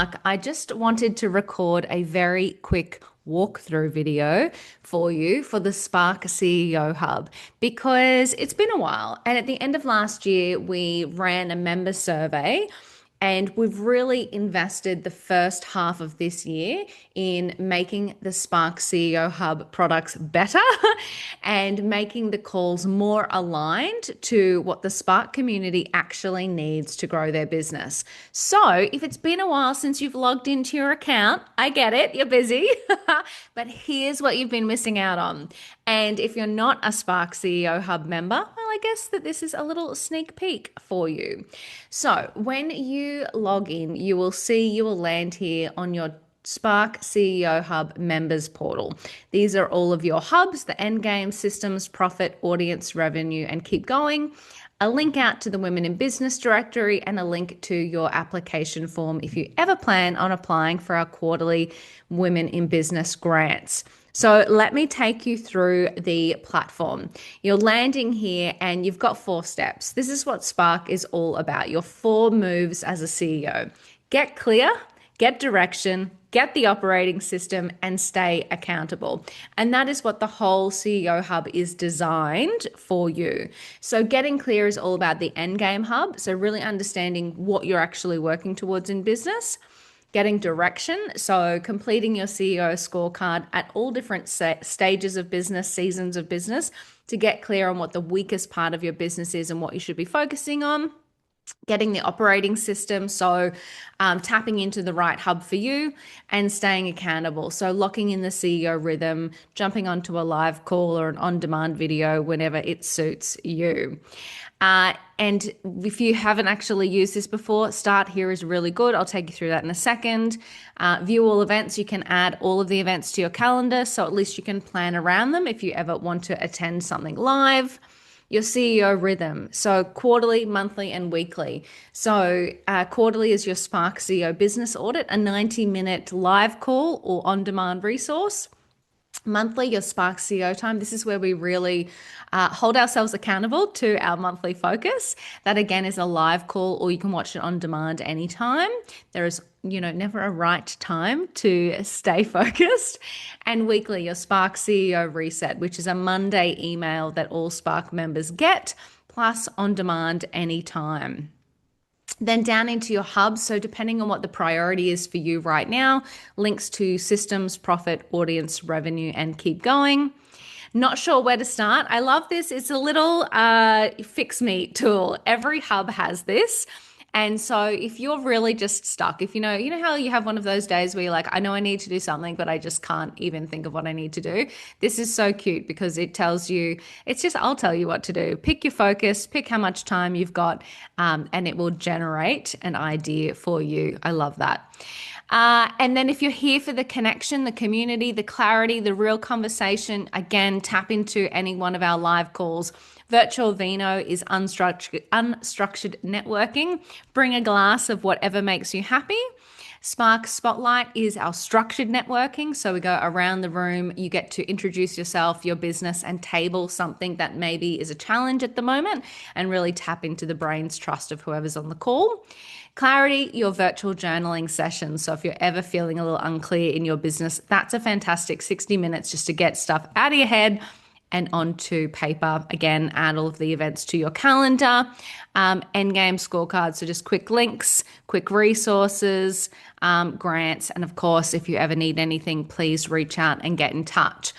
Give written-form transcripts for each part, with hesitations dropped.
Spark, I just wanted to record a very quick walkthrough video for you for the Spark CEO Hub because it's been a while. And at the end of last year, we ran a member survey. And we've really invested the first half of this year in making the Spark CEO Hub products better and making the calls more aligned to what the Spark community actually needs to grow their business. So, if it's been a while since you've logged into your account, I get it, you're busy, but here's what you've been missing out on. And if you're not a Spark CEO Hub member, well, I guess that this is a little sneak peek for you. So, when you log in, you will land here on your Spark CEO Hub members portal. These are all of your hubs, the endgame, systems, profit, audience, revenue, and keep going. A link out to the Women in Business directory and a link to your application form if you ever plan on applying for our quarterly Women in Business grants. So let me take you through the platform. You're landing here and you've got 4 steps. This is what Spark is all about. Your 4 moves as a CEO. Get clear, get direction, get the operating system, and stay accountable. And that is what the whole CEO Hub is designed for you. So getting clear is all about the end game hub. So really understanding what you're actually working towards in business. Getting direction, so completing your CEO scorecard at all different stages of business, seasons of business, to get clear on what the weakest part of your business is and what you should be focusing on. Getting the operating system, so tapping into the right hub for you and staying accountable. So locking in the CEO rhythm, jumping onto a live call or an on-demand video whenever it suits you. And if you haven't actually used this before, Start Here is really good. I'll take you through that in a second. View all events. You can add all of the events to your calendar, so at least you can plan around them if you ever want to attend something live. Your CEO rhythm, so quarterly, monthly, and weekly. So quarterly is your Spark CEO business audit, a 90-minute live call or on-demand resource. Monthly, your Spark CEO time. This is where we really hold ourselves accountable to our monthly focus. That again is a live call, or you can watch it on demand anytime. There is, never a right time to stay focused. And weekly, your Spark CEO reset, which is a Monday email that all Spark members get, plus on demand anytime. Then down into your hubs. So depending on what the priority is for you right now, links to systems, profit, audience, revenue, and keep going. Not sure where to start. I love this. It's a little fix me tool. Every hub has this. And so if you're really just stuck, if you know how you have one of those days where you're like, I know I need to do something, but I just can't even think of what I need to do. This is so cute because it tells you, I'll tell you what to do. Pick your focus, pick how much time you've got, and it will generate an idea for you. I love that. And then if you're here for the connection, the community, the clarity, the real conversation, again, tap into any one of our live calls. Virtual Vino is unstructured networking. Bring a glass of whatever makes you happy. Spark Spotlight is our structured networking. So we go around the room, you get to introduce yourself, your business, and table something that maybe is a challenge at the moment and really tap into the brain's trust of whoever's on the call. Clarity, your virtual journaling session. So if you're ever feeling a little unclear in your business, that's a fantastic 60 minutes just to get stuff out of your head and onto paper. Again, add all of the events to your calendar. Endgame scorecard, so just quick links, quick resources, grants, and of course, if you ever need anything, please reach out and get in touch.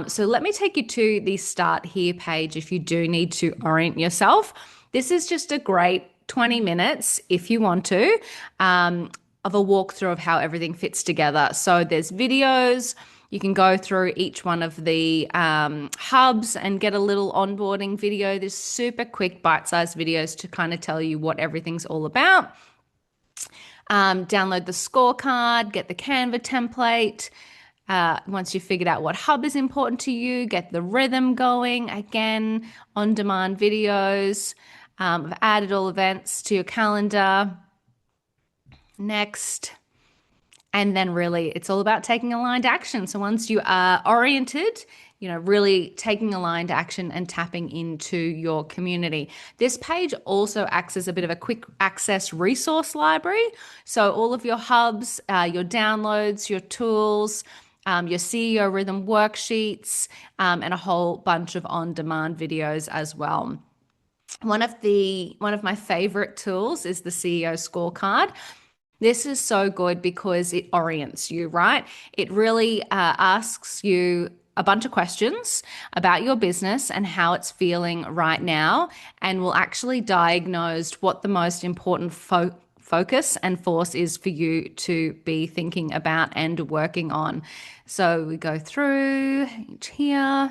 So let me take you to the Start Here page if you do need to orient yourself. This is just a great 20 minutes, if you want to, of a walkthrough of how everything fits together. So there's videos. You can go through each one of the hubs and get a little onboarding video. There's super quick bite-sized videos to kind of tell you what everything's all about. Download the scorecard, get the Canva template. Once you've figured out what hub is important to you, get the rhythm going. Again, on-demand videos. I've added all events to your calendar. Next. And then really it's all about taking aligned action. So once you are oriented, really taking aligned action and tapping into your community. This page also acts as a bit of a quick access resource library. So all of your hubs, your downloads, your tools, your CEO rhythm worksheets, and a whole bunch of on-demand videos as well. One of my favorite tools is the CEO scorecard. This is so good because it orients you, right? It really asks you a bunch of questions about your business and how it's feeling right now, and will actually diagnose what the most important focus and force is for you to be thinking about and working on. So we go through each here.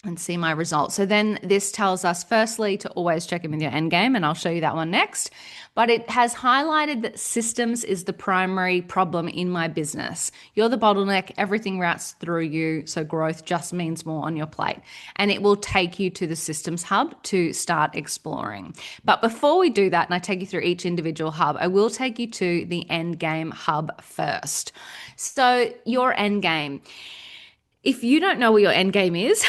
And see my results. So then this tells us firstly to always check in with your end game, and I'll show you that one next. But it has highlighted that systems is the primary problem in my business. You're the bottleneck, everything routes through you, so growth just means more on your plate. And it will take you to the systems hub to start exploring. But before we do that, and I take you through each individual hub, I will take you to the end game hub first. So your end game. If you don't know what your end game is,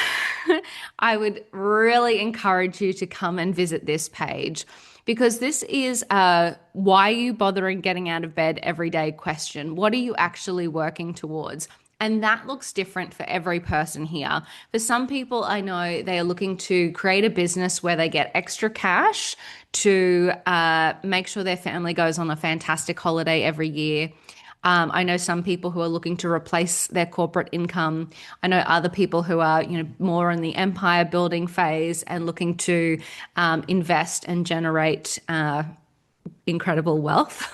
I would really encourage you to come and visit this page, because this is a why are you bothering getting out of bed every day question. What are you actually working towards? And that looks different for every person here. For some people, I know they are looking to create a business where they get extra cash to make sure their family goes on a fantastic holiday every year. I know some people who are looking to replace their corporate income. I know other people who are, more in the empire building phase and looking to invest and generate incredible wealth.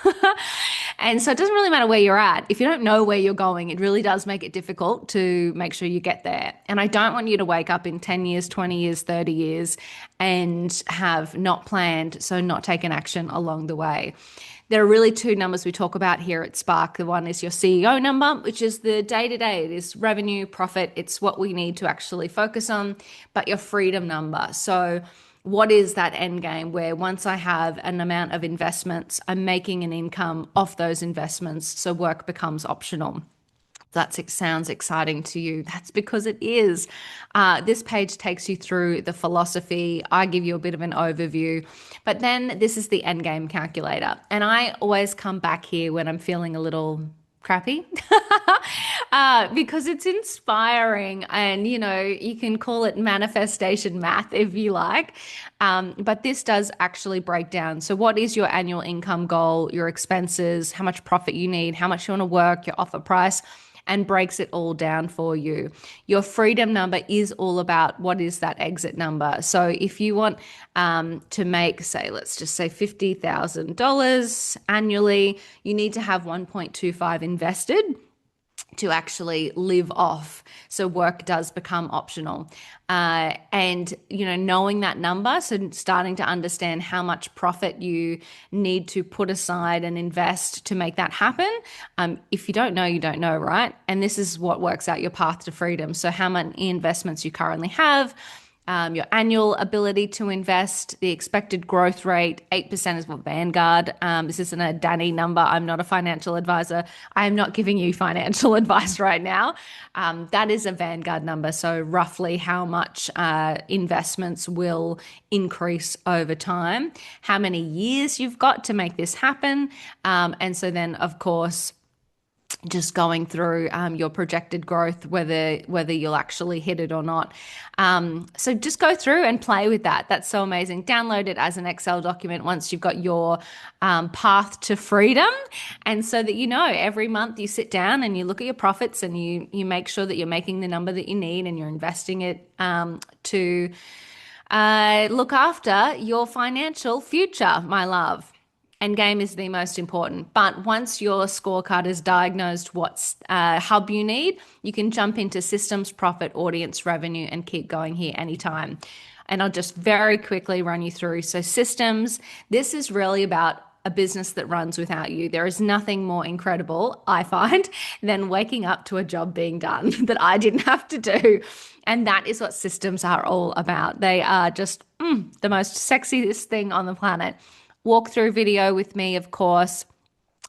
And so it doesn't really matter where you're at. If you don't know where you're going, it really does make it difficult to make sure you get there. And I don't want you to wake up in 10 years, 20 years, 30 years and have not planned, so not taken action along the way. There are really two numbers we talk about here at Spark. The one is your CEO number, which is the day-to-day. It is revenue, profit. It's what we need to actually focus on, but your freedom number. So what is that end game where once I have an amount of investments, I'm making an income off those investments, so work becomes optional. That sounds exciting to you. That's because it is. This page takes you through the philosophy. I give you a bit of an overview, but then this is the end game calculator. And I always come back here when I'm feeling a little crappy because it's inspiring, and you can call it manifestation math if you like, but this does actually break down. So what is your annual income goal, your expenses, how much profit you need, how much you want to work, your offer price, and breaks it all down for you. Your freedom number is all about what is that exit number. So if you want to make, say, let's just say $50,000 annually, you need to have 1.25 invested to actually live off. So work does become optional. And, knowing that number, so starting to understand how much profit you need to put aside and invest to make that happen. If you don't know, you don't know, right? And this is what works out your path to freedom. So how many investments you currently have, your annual ability to invest, the expected growth rate, 8% is what Vanguard. This isn't a Danny number. I'm not a financial advisor. I am not giving you financial advice right now. That is a Vanguard number. So roughly how much investments will increase over time, how many years you've got to make this happen. And so then, of course, just going through your projected growth, whether you'll actually hit it or not. So just go through and play with that. That's so amazing. Download it as an Excel document once you've got your path to freedom. And so that every month you sit down and you look at your profits and you make sure that you're making the number that you need and you're investing it to look after your financial future, my love. Endgame is the most important. But once your scorecard is diagnosed what hub you need, you can jump into systems, profit, audience, revenue, and keep going here anytime. And I'll just very quickly run you through. So systems, this is really about a business that runs without you. There is nothing more incredible, I find, than waking up to a job being done that I didn't have to do. And that is what systems are all about. They are just the most sexiest thing on the planet. Walkthrough video with me, of course.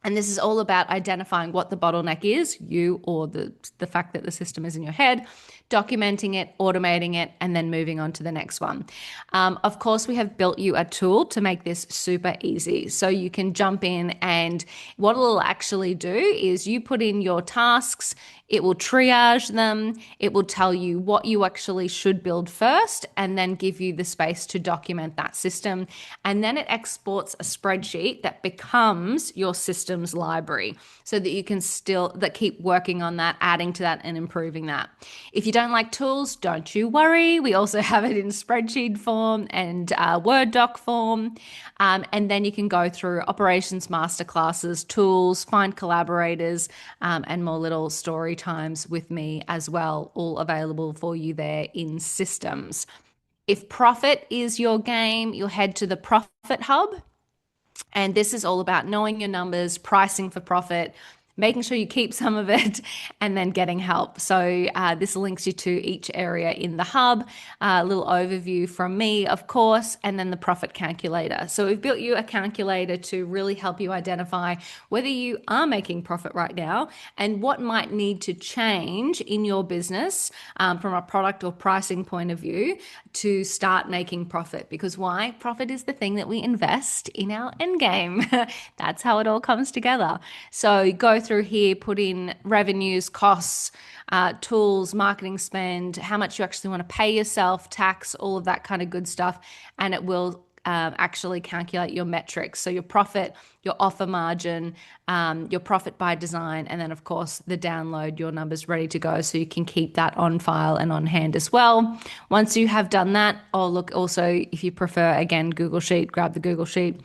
And this is all about identifying what the bottleneck is, you or the fact that the system is in your head, documenting it, automating it, and then moving on to the next one. Of course, we have built you a tool to make this super easy. So you can jump in, and what it'll actually do is you put in your tasks, it will triage them, it will tell you what you actually should build first, and then give you the space to document that system. And then it exports a spreadsheet that becomes your system's library so that you can still that keep working on that, adding to that and improving that. If you don't like tools, don't you worry. We also have it in spreadsheet form and Word doc form. And then you can go through operations masterclasses, tools, find collaborators, and more little story times with me as well, all available for you there in systems. If profit is your game, you'll head to the Profit Hub. And this is all about knowing your numbers, pricing for profit, making sure you keep some of it, and then getting help. So this links you to each area in the hub, a little overview from me, of course, and then the profit calculator. So we've built you a calculator to really help you identify whether you are making profit right now and what might need to change in your business from a product or pricing point of view to start making profit. Because why? Profit is the thing that we invest in our end game. That's how it all comes together. So go through here, put in revenues, costs, tools, marketing spend, how much you actually want to pay yourself, tax, all of that kind of good stuff. And it will actually calculate your metrics. So your profit, your offer margin, your profit by design, and then of course the download, your numbers ready to go. So you can keep that on file and on hand as well. Once you have done that, oh look, also if you prefer, again, Google Sheet, grab the Google Sheet.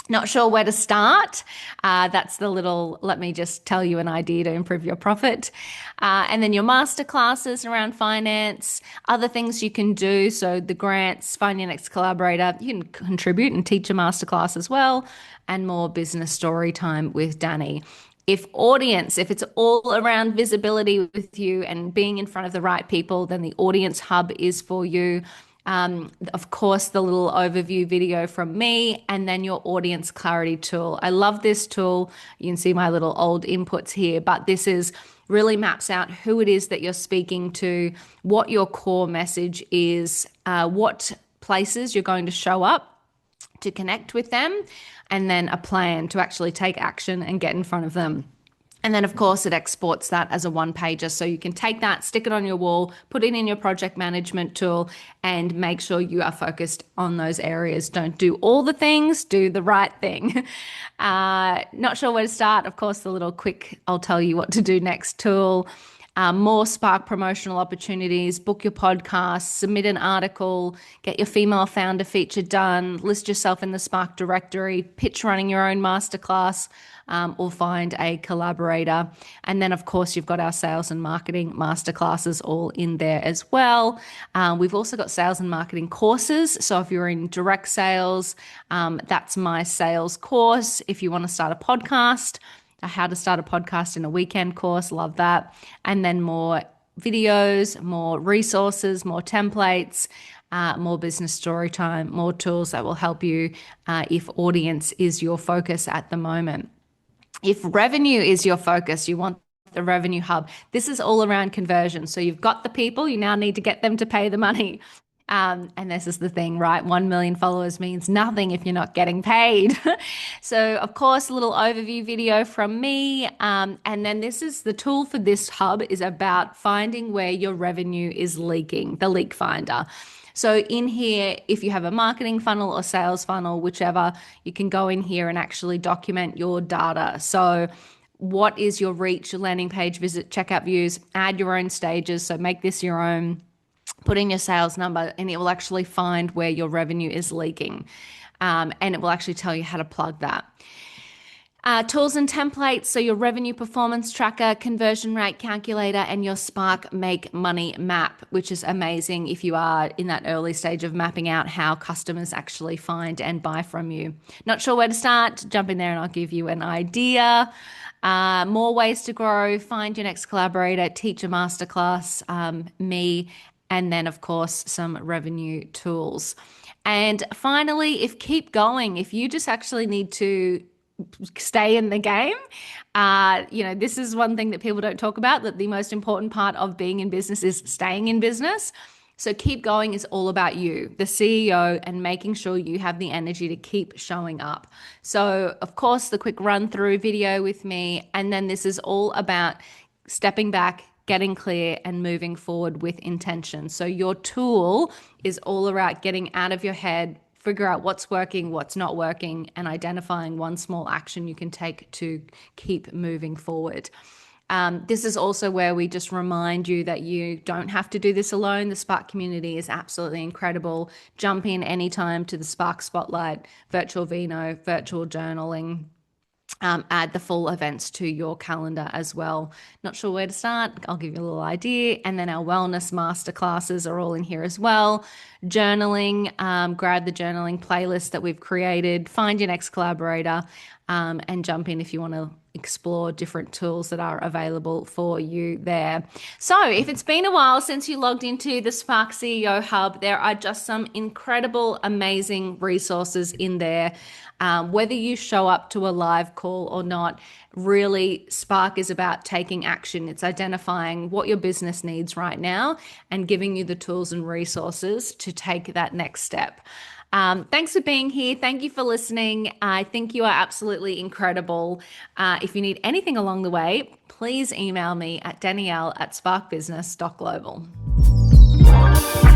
Not sure where to start. That's the little, let me just tell you an idea to improve your profit. And then your masterclasses around finance, other things you can do. So the grants, find your next collaborator, you can contribute and teach a masterclass as well, and more business story time with Danny. If it's all around visibility with you and being in front of the right people, then the Audience Hub is for you. Of course, the little overview video from me, and then your audience clarity tool. I love this tool. You can see my little old inputs here, but this is really maps out who it is that you're speaking to, what your core message is, what places you're going to show up to connect with them, and then a plan to actually take action and get in front of them. And then, of course, it exports that as a one-pager. So you can take that, stick it on your wall, put it in your project management tool, and make sure you are focused on those areas. Don't do all the things, do the right thing. Not sure where to start. Of course, the little quick, I'll tell you what to do next tool. More Spark promotional opportunities, book your podcast, submit an article, get your female founder feature done, list yourself in the Spark directory, pitch running your own masterclass, or find a collaborator. And then, of course, you've got our sales and marketing masterclasses all in there as well. We've also got sales and marketing courses. So if you're in direct sales, that's my sales course. If you want to start a podcast, how to start a podcast in a weekend course, love that. And then more videos, more resources, more templates, more business story time, more tools that will help you if audience is your focus at the moment. If revenue is your focus, you want the Revenue Hub. This is all around conversion. So you've got the people, you now need to get them to pay the money. And this is the thing, right? 1 million followers means nothing if you're not getting paid. So, of course, a little overview video from me. And then this is the tool for this hub is about finding where your revenue is leaking, the leak finder. So in here, if you have a marketing funnel or sales funnel, whichever, you can go in here and actually document your data. So what is your reach, your landing page visit, checkout views, add your own stages. So make this your own. Put in your sales number and it will actually find where your revenue is leaking. And it will actually tell you how to plug that. Tools and templates, so your revenue performance tracker, conversion rate calculator, and your Spark Make Money map, which is amazing if you are in that early stage of mapping out how customers actually find and buy from you. Not sure where to start? Jump in there and I'll give you an idea. More ways to grow, find your next collaborator, teach a masterclass, me, and then, of course, some revenue tools. And finally, if you just actually need to stay in the game. This is one thing that people don't talk about, that the most important part of being in business is staying in business. So keep going is all about you, the CEO, and making sure you have the energy to keep showing up. So, of course, the quick run through video with me. And then this is all about stepping back, getting clear, and moving forward with intention. So, your tool is all about getting out of your head, figure out what's working, what's not working, and identifying one small action you can take to keep moving forward. This is also where we just remind you that you don't have to do this alone. The Spark community is absolutely incredible. Jump in anytime to the Spark Spotlight, virtual Vino, virtual journaling. Add the full events to your calendar as well. Not sure where to start? I'll give you a little idea. And then our wellness masterclasses are all in here as well. Journaling, grab the journaling playlist that we've created. Find your next collaborator, and jump in if you want to explore different tools that are available for you there. So, if it's been a while since you logged into the Spark CEO Hub, there are just some incredible, amazing resources in there. Whether you show up to a live call or not, really, Spark is about taking action. It's identifying what your business needs right now and giving you the tools and resources to take that next step. Thanks for being here. Thank you for listening. I think you are absolutely incredible. If you need anything along the way, please email me at Danielle@sparkbusiness.global.